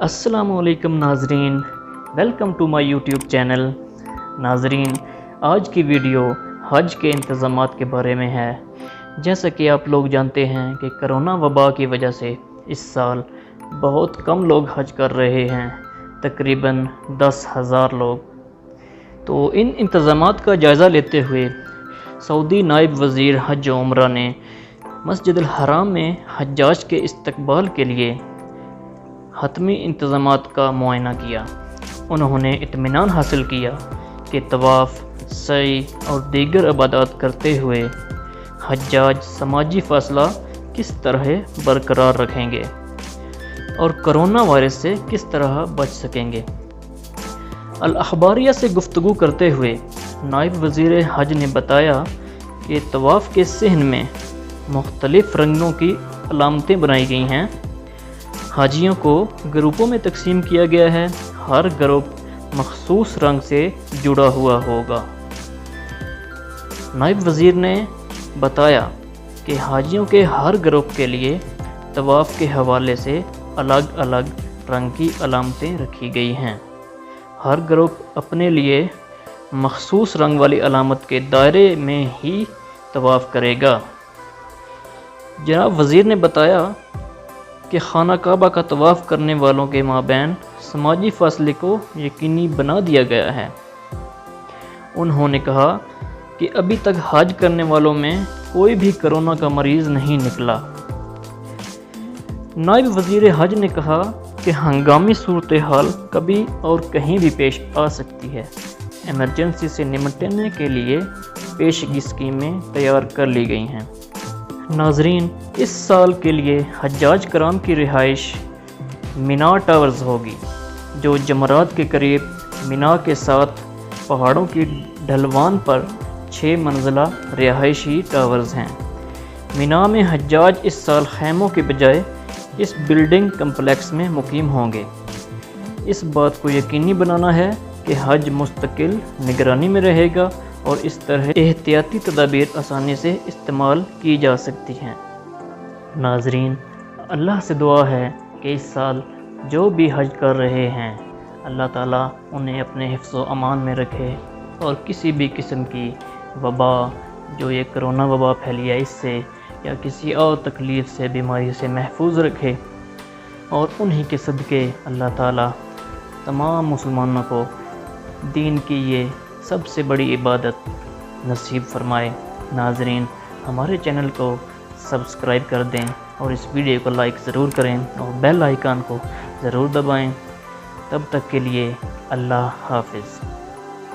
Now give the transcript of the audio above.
السلام علیکم ناظرین، welcome to my YouTube channel. ناظرین، آج کی ویڈیو حج کے انتظامات کے بارے میں ہے۔ جیسا کہ آپ لوگ جانتے ہیں کہ کرونا وبا کی وجہ سے اس سال بہت کم لوگ حج کر رہے ہیں، تقریباً 10,000 لوگ۔ تو ان انتظامات کا جائزہ لیتے ہوئے سعودی نائب وزیر حج و عمرہ نے مسجد الحرام میں حجاج کے استقبال کے لیے حتمی انتظامات کا معائنہ کیا۔ انہوں نے اطمینان حاصل کیا کہ طواف، سعی اور دیگر عبادات کرتے ہوئے حجاج سماجی فاصلہ کس طرح برقرار رکھیں گے اور کرونا وائرس سے کس طرح بچ سکیں گے۔ الاخباریہ سے گفتگو کرتے ہوئے نائب وزیر حج نے بتایا کہ طواف کے صحن میں مختلف رنگوں کی علامتیں بنائی گئی ہیں۔ حاجیوں کو گروپوں میں تقسیم کیا گیا ہے، ہر گروپ مخصوص رنگ سے جڑا ہوا ہوگا۔ نائب وزیر نے بتایا کہ حاجیوں کے ہر گروپ کے لیے طواف کے حوالے سے الگ الگ رنگ کی علامتیں رکھی گئی ہیں۔ ہر گروپ اپنے لیے مخصوص رنگ والی علامت کے دائرے میں ہی طواف کرے گا۔ جناب وزیر نے بتایا کہ خانہ کعبہ کا طواف کرنے والوں کے مابین سماجی فاصلے کو یقینی بنا دیا گیا ہے۔ انہوں نے کہا کہ ابھی تک حج کرنے والوں میں کوئی بھی کرونا کا مریض نہیں نکلا۔ نائب وزیر حج نے کہا کہ ہنگامی صورتحال کبھی اور کہیں بھی پیش آ سکتی ہے۔ ایمرجنسی سے نمٹنے کے لیے پیشگی اسکیمیں تیار کر لی گئی ہیں۔ ناظرین، اس سال کے لیے حجاج کرام کی رہائش مینا ٹاورز ہوگی، جو جمرات کے قریب مینا کے ساتھ پہاڑوں کی ڈھلوان پر 6 منزلہ رہائشی ٹاورز ہیں۔ مینا میں حجاج اس سال خیموں کے بجائے اس بلڈنگ کمپلیکس میں مقیم ہوں گے۔ اس بات کو یقینی بنانا ہے کہ حج مستقل نگرانی میں رہے گا اور اس طرح احتیاطی تدابیر آسانی سے استعمال کی جا سکتی ہیں۔ ناظرین، اللہ سے دعا ہے کہ اس سال جو بھی حج کر رہے ہیں، اللہ تعالیٰ انہیں اپنے حفظ و امان میں رکھے اور کسی بھی قسم کی وبا، جو یہ کرونا وبا پھیلی ہے، اس سے یا کسی اور تکلیف سے، بیماری سے محفوظ رکھے، اور انہی کے صدقے اللہ تعالیٰ تمام مسلمانوں کو دین کی یہ سب سے بڑی عبادت نصیب فرمائے۔ ناظرین، ہمارے چینل کو سبسکرائب کر دیں اور اس ویڈیو کو لائک ضرور کریں اور بیل آئیکن کو ضرور دبائیں۔ تب تک کے لیے اللہ حافظ۔